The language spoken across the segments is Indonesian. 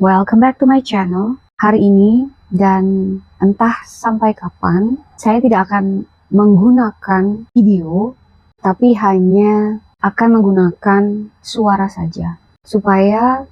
Welcome back to my channel. Hari ini dan entah sampai kapan, saya tidak akan menggunakan video, tapi hanya akan menggunakan suara saja. Supaya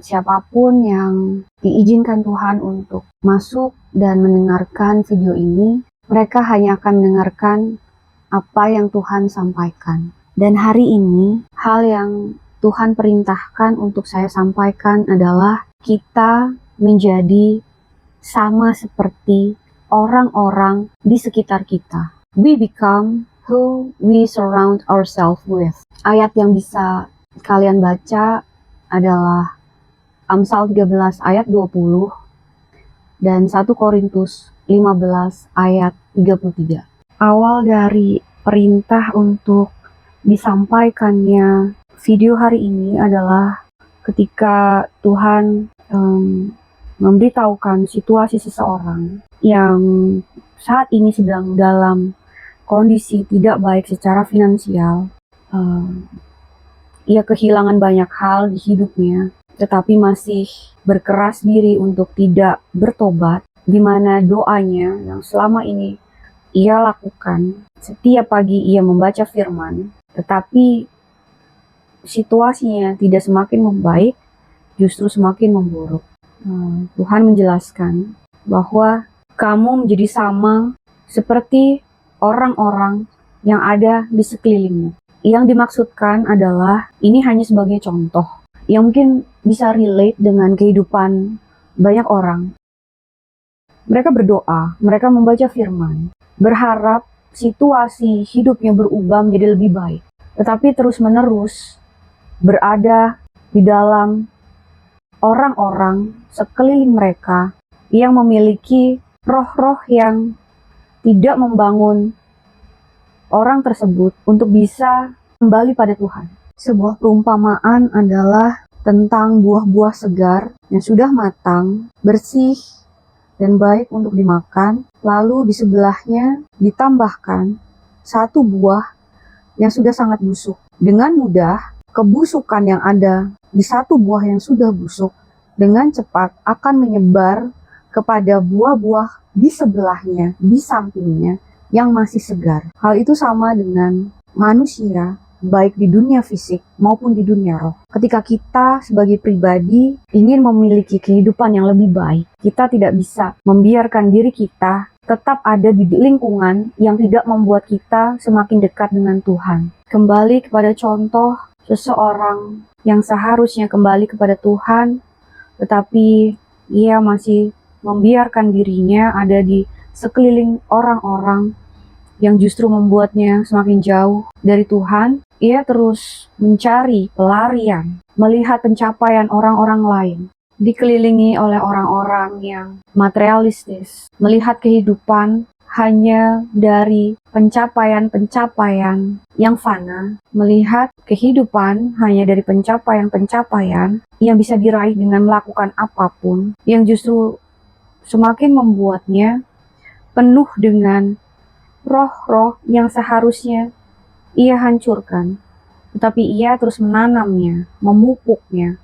siapapun yang diizinkan Tuhan untuk masuk dan mendengarkan video ini, mereka hanya akan mendengarkan apa yang Tuhan sampaikan. Dan hari ini, hal yang Tuhan perintahkan untuk saya sampaikan adalah kita menjadi sama seperti orang-orang di sekitar kita. We become who we surround ourselves with. Ayat yang bisa kalian baca adalah Amsal 13 ayat 20 dan 1 Korintus 15 ayat 33. Awal dari perintah untuk disampaikannya video hari ini adalah ketika Tuhan memberitahukan situasi seseorang yang saat ini sedang dalam kondisi tidak baik secara finansial. Ia kehilangan banyak hal di hidupnya, tetapi masih berkeras diri untuk tidak bertobat, di mana doanya yang selama ini ia lakukan, setiap pagi ia membaca firman, tetapi situasinya tidak semakin membaik, justru semakin memburuk. Tuhan menjelaskan bahwa kamu menjadi sama seperti orang-orang yang ada di sekelilingmu. Yang dimaksudkan adalah, ini hanya sebagai contoh yang mungkin bisa relate dengan kehidupan banyak orang. Mereka berdoa, mereka membaca firman, berharap situasi hidupnya berubah menjadi lebih baik. Tetapi terus-menerus berada di dalam orang-orang sekeliling mereka yang memiliki roh-roh yang tidak membangun orang tersebut untuk bisa kembali pada Tuhan. Sebuah perumpamaan adalah tentang buah-buah segar yang sudah matang, bersih, dan baik untuk dimakan. Lalu di sebelahnya ditambahkan satu buah yang sudah sangat busuk. Dengan mudah, kebusukan yang ada di satu buah yang sudah busuk dengan cepat akan menyebar kepada buah-buah di sebelahnya, di sampingnya yang masih segar. Hal itu sama dengan manusia, baik di dunia fisik maupun di dunia roh. Ketika kita sebagai pribadi ingin memiliki kehidupan yang lebih baik, kita tidak bisa membiarkan diri kita tetap ada di lingkungan yang tidak membuat kita semakin dekat dengan Tuhan. Kembali kepada contoh seseorang yang seharusnya kembali kepada Tuhan, tetapi ia masih membiarkan dirinya ada di sekeliling orang-orang yang justru membuatnya semakin jauh dari Tuhan. Ia terus mencari pelarian, melihat pencapaian orang-orang lain, dikelilingi oleh orang-orang yang materialistis, melihat kehidupan hanya dari pencapaian-pencapaian yang fana, melihat kehidupan hanya dari pencapaian-pencapaian yang bisa diraih dengan melakukan apapun, yang justru semakin membuatnya penuh dengan roh-roh yang seharusnya ia hancurkan, tetapi ia terus menanamnya, memupuknya,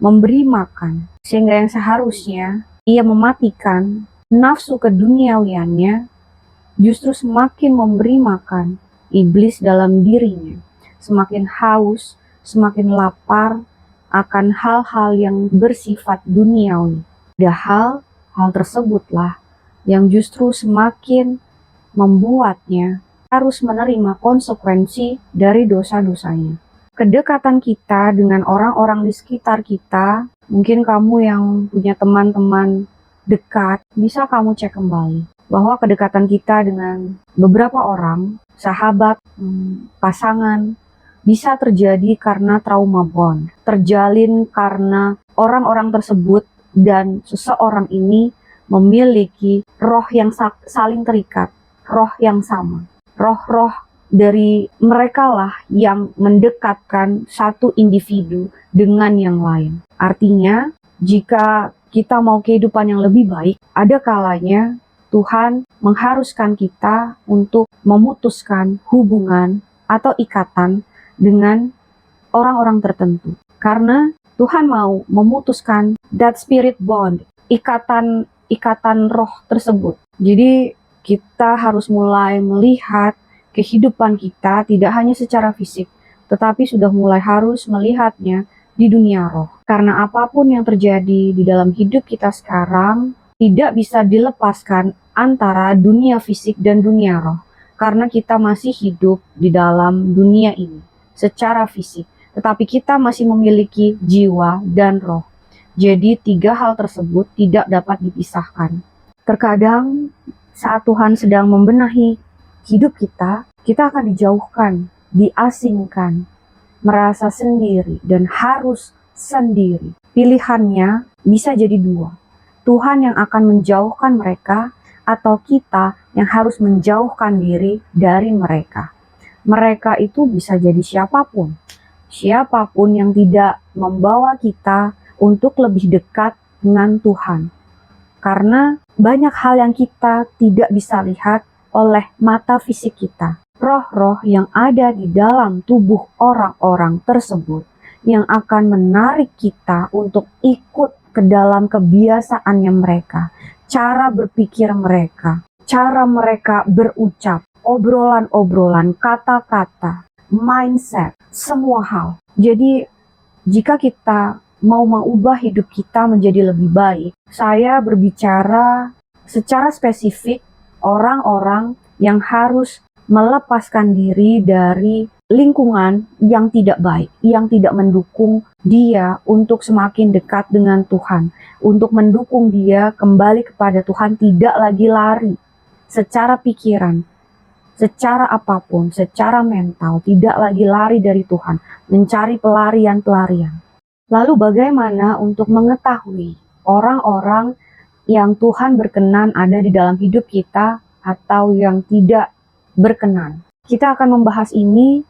memberi makan, sehingga yang seharusnya ia mematikan nafsu keduniawiannya, justru semakin memberi makan iblis dalam dirinya, semakin haus, semakin lapar akan hal-hal yang bersifat duniawi. Padahal hal tersebutlah yang justru semakin membuatnya harus menerima konsekuensi dari dosa-dosanya. Kedekatan kita dengan orang-orang di sekitar kita, mungkin kamu yang punya teman-teman dekat, bisa kamu cek kembali bahwa kedekatan kita dengan beberapa orang, sahabat, pasangan, bisa terjadi karena trauma bond, terjalin karena orang-orang tersebut dan seseorang ini memiliki roh yang saling terikat, roh yang sama. Roh-roh dari mereka lah yang mendekatkan satu individu dengan yang lain. Artinya, jika kita mau kehidupan yang lebih baik, ada kalanya Tuhan mengharuskan kita untuk memutuskan hubungan atau ikatan dengan orang-orang tertentu. Karena Tuhan mau memutuskan that spirit bond, ikatan roh tersebut. Jadi kita harus mulai melihat kehidupan kita tidak hanya secara fisik, tetapi sudah mulai harus melihatnya di dunia roh. Karena apapun yang terjadi di dalam hidup kita sekarang tidak bisa dilepaskan antara dunia fisik dan dunia roh. Karena kita masih hidup di dalam dunia ini secara fisik, tetapi kita masih memiliki jiwa dan roh. Jadi 3 hal tersebut tidak dapat dipisahkan. Terkadang saat Tuhan sedang membenahi hidup kita akan dijauhkan, diasingkan, merasa sendiri dan harus sendiri. Pilihannya bisa jadi 2. Tuhan yang akan menjauhkan mereka atau kita yang harus menjauhkan diri dari mereka. Mereka itu bisa jadi siapapun. Siapapun yang tidak membawa kita untuk lebih dekat dengan Tuhan. Karena banyak hal yang kita tidak bisa lihat oleh mata fisik kita. Roh-roh yang ada di dalam tubuh orang-orang tersebut yang akan menarik kita untuk ikut ke dalam kebiasaannya mereka, cara berpikir mereka, cara mereka berucap, obrolan-obrolan, kata-kata, mindset, semua hal. Jadi jika kita mau mengubah hidup kita menjadi lebih baik, saya berbicara secara spesifik orang-orang yang harus melepaskan diri dari lingkungan yang tidak baik, yang tidak mendukung dia untuk semakin dekat dengan Tuhan, untuk mendukung dia kembali kepada Tuhan, tidak lagi lari secara pikiran, secara apapun, secara mental, tidak lagi lari dari Tuhan, mencari pelarian-pelarian. Lalu bagaimana untuk mengetahui orang-orang yang Tuhan berkenan ada di dalam hidup kita atau yang tidak berkenan? Kita akan membahas ini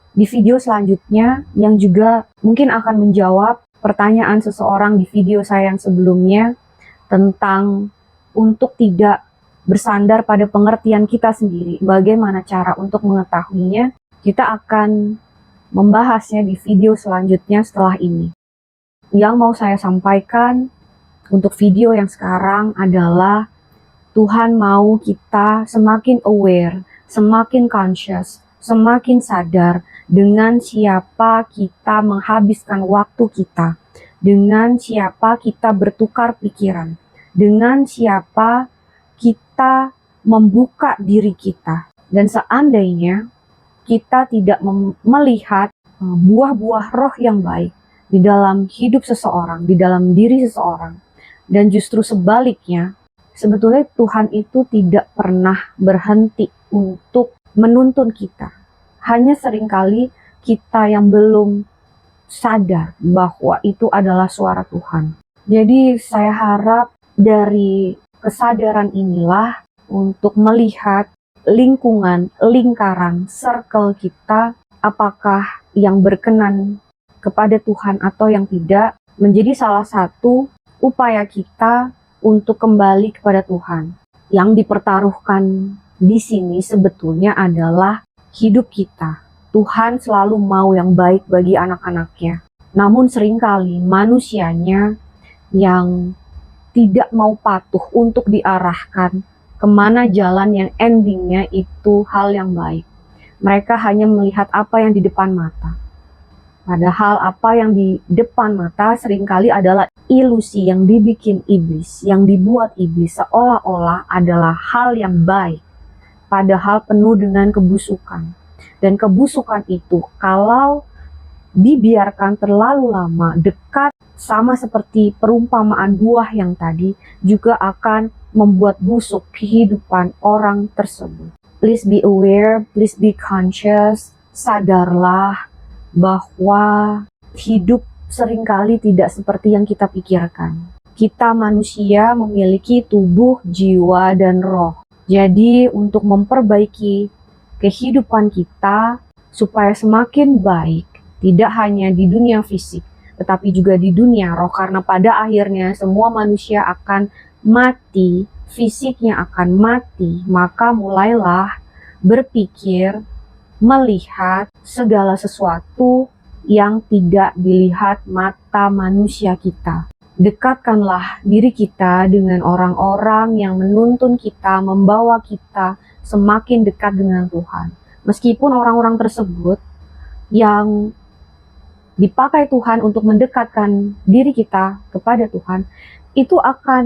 di video selanjutnya yang juga mungkin akan menjawab pertanyaan seseorang di video saya yang sebelumnya tentang untuk tidak bersandar pada pengertian kita sendiri. Bagaimana cara untuk mengetahuinya? Kita akan membahasnya di video selanjutnya setelah ini. Yang mau saya sampaikan untuk video yang sekarang adalah Tuhan mau kita semakin aware, semakin conscious, semakin sadar dengan siapa kita menghabiskan waktu kita, dengan siapa kita bertukar pikiran, dengan siapa kita membuka diri kita. Dan seandainya kita tidak melihat buah-buah roh yang baik di dalam hidup seseorang, di dalam diri seseorang, dan justru sebaliknya, sebetulnya Tuhan itu tidak pernah berhenti untuk menuntun kita. Hanya seringkali kita yang belum sadar bahwa itu adalah suara Tuhan. Jadi saya harap dari kesadaran inilah untuk melihat lingkungan, lingkaran, circle kita, apakah yang berkenan kepada Tuhan atau yang tidak, menjadi salah satu upaya kita untuk kembali kepada Tuhan. Yang dipertaruhkan di sini sebetulnya adalah hidup kita. Tuhan selalu mau yang baik bagi anak-anaknya. Namun seringkali manusianya yang tidak mau patuh untuk diarahkan kemana jalan yang endingnya itu hal yang baik. Mereka hanya melihat apa yang di depan mata. Padahal apa yang di depan mata seringkali adalah ilusi yang dibikin iblis, yang dibuat iblis seolah-olah adalah hal yang baik, padahal penuh dengan kebusukan. Dan kebusukan itu kalau dibiarkan terlalu lama, dekat sama seperti perumpamaan buah yang tadi, juga akan membuat busuk kehidupan orang tersebut. Please be aware, please be conscious, sadarlah bahwa hidup seringkali tidak seperti yang kita pikirkan. Kita manusia memiliki tubuh, jiwa, dan roh. Jadi untuk memperbaiki kehidupan kita supaya semakin baik, tidak hanya di dunia fisik, tetapi juga di dunia roh, karena pada akhirnya semua manusia akan mati, fisiknya akan mati, maka mulailah berpikir, melihat segala sesuatu yang tidak dilihat mata manusia kita. Dekatkanlah diri kita dengan orang-orang yang menuntun kita, membawa kita semakin dekat dengan Tuhan. Meskipun orang-orang tersebut yang dipakai Tuhan untuk mendekatkan diri kita kepada Tuhan, itu akan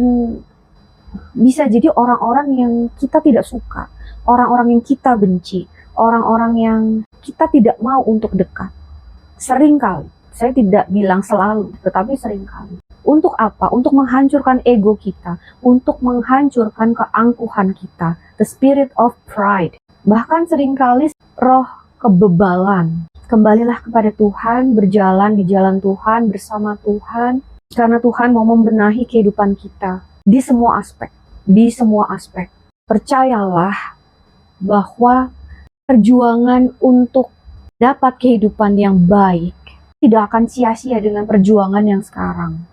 bisa jadi orang-orang yang kita tidak suka, orang-orang yang kita benci, orang-orang yang kita tidak mau untuk dekat. Seringkali, saya tidak bilang selalu, tetapi seringkali. Untuk apa? Untuk menghancurkan ego kita, untuk menghancurkan keangkuhan kita, the spirit of pride. Bahkan seringkali roh kebebalan. Kembalilah kepada Tuhan, berjalan di jalan Tuhan, bersama Tuhan, karena Tuhan mau membenahi kehidupan kita di semua aspek, di semua aspek. Percayalah bahwa perjuangan untuk dapat kehidupan yang baik tidak akan sia-sia dengan perjuangan yang sekarang.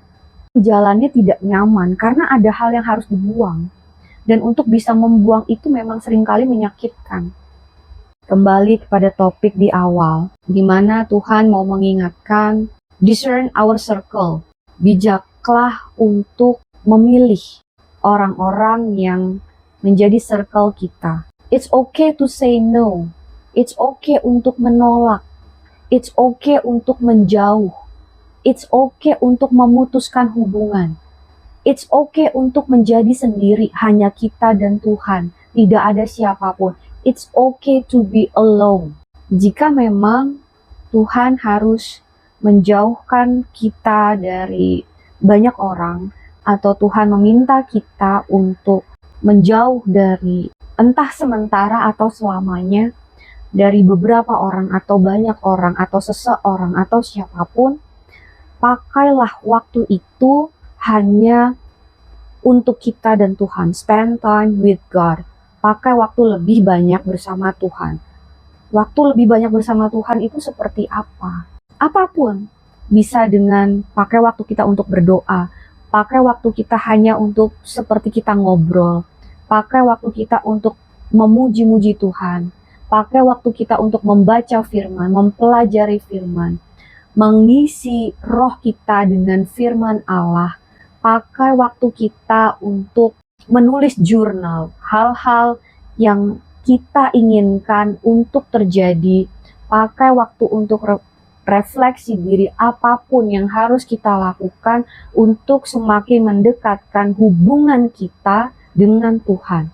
Jalannya tidak nyaman karena ada hal yang harus dibuang, dan untuk bisa membuang itu memang seringkali menyakitkan. Kembali kepada topik di awal, di mana Tuhan mau mengingatkan, discern our circle. Bijaklah untuk memilih orang-orang yang menjadi circle kita. It's okay to say no. It's okay untuk menolak. It's okay untuk menjauh. It's okay untuk memutuskan hubungan. It's okay untuk menjadi sendiri, hanya kita dan Tuhan. Tidak ada siapapun. It's okay to be alone. Jika memang Tuhan harus menjauhkan kita dari banyak orang, atau Tuhan meminta kita untuk menjauh dari entah sementara atau selamanya, dari beberapa orang atau banyak orang atau seseorang atau siapapun, pakailah waktu itu hanya untuk kita dan Tuhan. Spend time with God. Pakai waktu lebih banyak bersama Tuhan. Waktu lebih banyak bersama Tuhan itu seperti apa? Apapun. Bisa dengan pakai waktu kita untuk berdoa. Pakai waktu kita hanya untuk seperti kita ngobrol. Pakai waktu kita untuk memuji-muji Tuhan. Pakai waktu kita untuk membaca firman, mempelajari firman. Mengisi roh kita dengan firman Allah. Pakai waktu kita untuk menulis jurnal, hal-hal yang kita inginkan untuk terjadi. Pakai waktu untuk refleksi diri, apapun yang harus kita lakukan untuk semakin mendekatkan hubungan kita dengan Tuhan.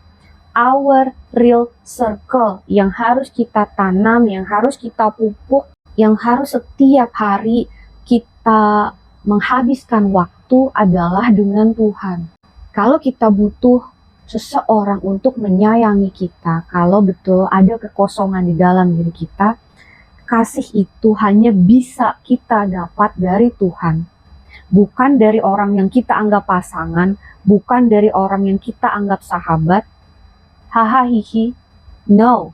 Our real circle yang harus kita tanam, yang harus kita pupuk, yang harus setiap hari kita menghabiskan waktu adalah dengan Tuhan. Kalau kita butuh seseorang untuk menyayangi kita, kalau betul ada kekosongan di dalam diri kita, kasih itu hanya bisa kita dapat dari Tuhan. Bukan dari orang yang kita anggap pasangan, bukan dari orang yang kita anggap sahabat. Haha hihi, no.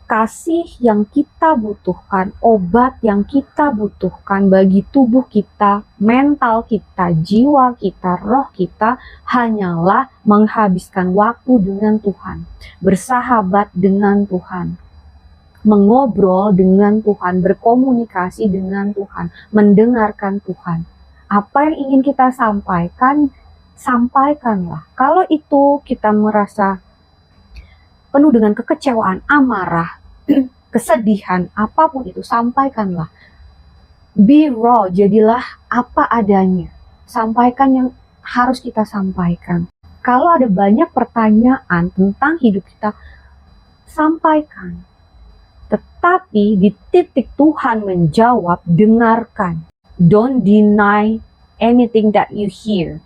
Kasih yang kita butuhkan, obat yang kita butuhkan bagi tubuh kita, mental kita, jiwa kita, roh kita, hanyalah menghabiskan waktu dengan Tuhan, bersahabat dengan Tuhan, mengobrol dengan Tuhan, berkomunikasi dengan Tuhan, mendengarkan Tuhan. Apa yang ingin kita sampaikan, sampaikanlah. Kalau itu kita merasa penuh dengan kekecewaan, amarah, kesedihan, apapun itu, sampaikanlah. Be raw, jadilah apa adanya. Sampaikan yang harus kita sampaikan. Kalau ada banyak pertanyaan tentang hidup kita, sampaikan. Tetapi di titik Tuhan menjawab, dengarkan. Don't deny anything that you hear.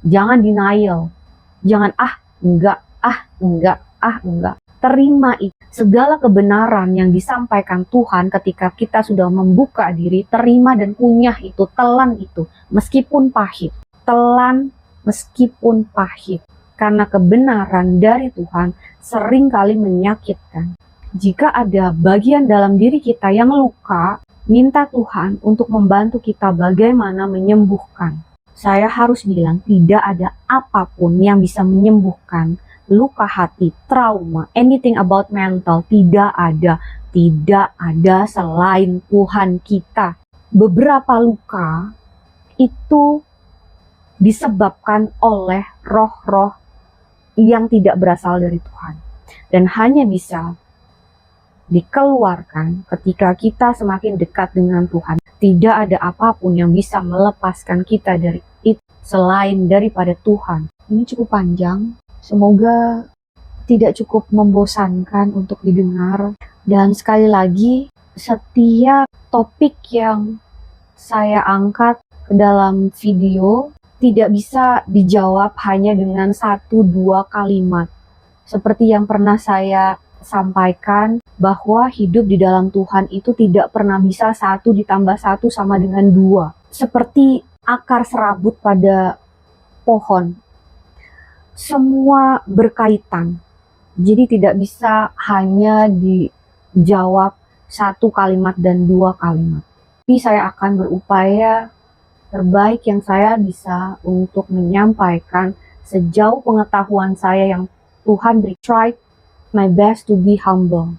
Jangan denial. Jangan enggak. Terima itu. Segala kebenaran yang disampaikan Tuhan ketika kita sudah membuka diri, terima dan kunyah itu, telan itu, meskipun pahit. Telan meskipun pahit. Karena kebenaran dari Tuhan seringkali menyakitkan. Jika ada bagian dalam diri kita yang luka, minta Tuhan untuk membantu kita bagaimana menyembuhkan. Saya harus bilang, tidak ada apapun yang bisa menyembuhkan luka hati, trauma, anything about mental, tidak ada. Tidak ada selain Tuhan kita. Beberapa luka itu disebabkan oleh roh-roh yang tidak berasal dari Tuhan. Dan hanya bisa dikeluarkan ketika kita semakin dekat dengan Tuhan. Tidak ada apapun yang bisa melepaskan kita dari itu selain daripada Tuhan. Ini cukup panjang. Semoga tidak cukup membosankan untuk didengar. Dan sekali lagi, setiap topik yang saya angkat ke dalam video tidak bisa dijawab hanya dengan 1-2 kalimat. Seperti yang pernah saya sampaikan, bahwa hidup di dalam Tuhan itu tidak pernah bisa 1 ditambah 1 sama dengan 2. Seperti akar serabut pada pohon. Semua berkaitan. Jadi tidak bisa hanya dijawab 1 kalimat dan 2 kalimat. Tapi saya akan berupaya terbaik yang saya bisa untuk menyampaikan sejauh pengetahuan saya yang Tuhan beri. Try my best to be humble.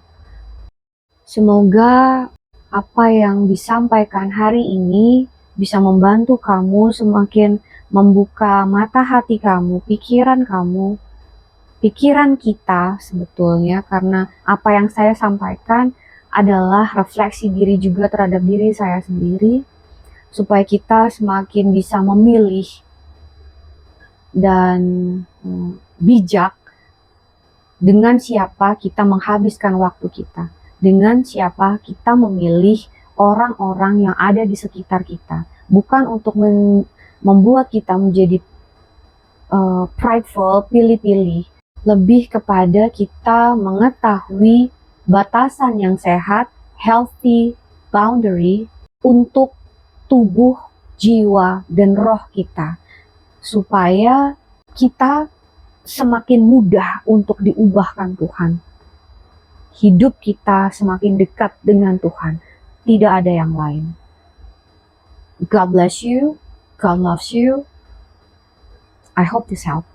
Semoga apa yang disampaikan hari ini bisa membantu kamu semakin membuka mata hati kamu, pikiran kita sebetulnya, karena apa yang saya sampaikan adalah refleksi diri juga terhadap diri saya sendiri, supaya kita semakin bisa memilih dan bijak dengan siapa kita menghabiskan waktu kita, dengan siapa kita memilih orang-orang yang ada di sekitar kita, bukan untuk membuat kita menjadi prideful, pilih-pilih, lebih kepada kita mengetahui batasan yang sehat, healthy boundary untuk tubuh, jiwa, dan roh kita, supaya kita semakin mudah untuk diubahkan Tuhan. Hidup kita semakin dekat dengan Tuhan. Tidak ada yang lain. God bless you. God loves you. I hope this helped.